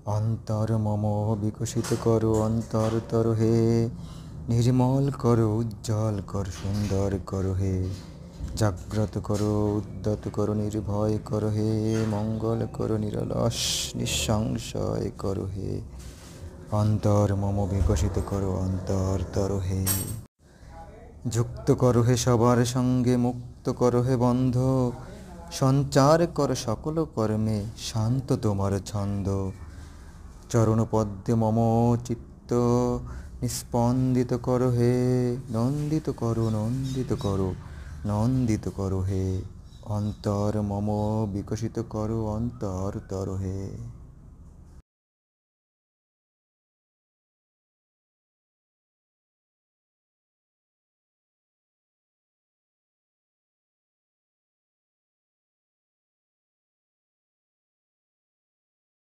অন্তর মম বিকশিত করো অন্তরতর হে, নির্মল করো উজ্জ্বল করো সুন্দর করো হে, জাগ্রত করো উদ্যত করো নির্ভয় করো হে, মঙ্গল করো নিরলস নিঃসংশয় করো হে, অন্তর মম বিকশিত করো অন্তরতর হে, যুক্ত করো হে সবার সঙ্গে মুক্ত করো হে বন্ধ, সঞ্চার করো সকল কর্মে শান্ত তোমার ছন্দ, চরণপদ্মে মম চিত্ত নিস্পন্দিত করো হে, নন্দিত করো নন্দিত করো নন্দিত করো হে, অন্তর মম বিকশিত করো অন্তরতর হে।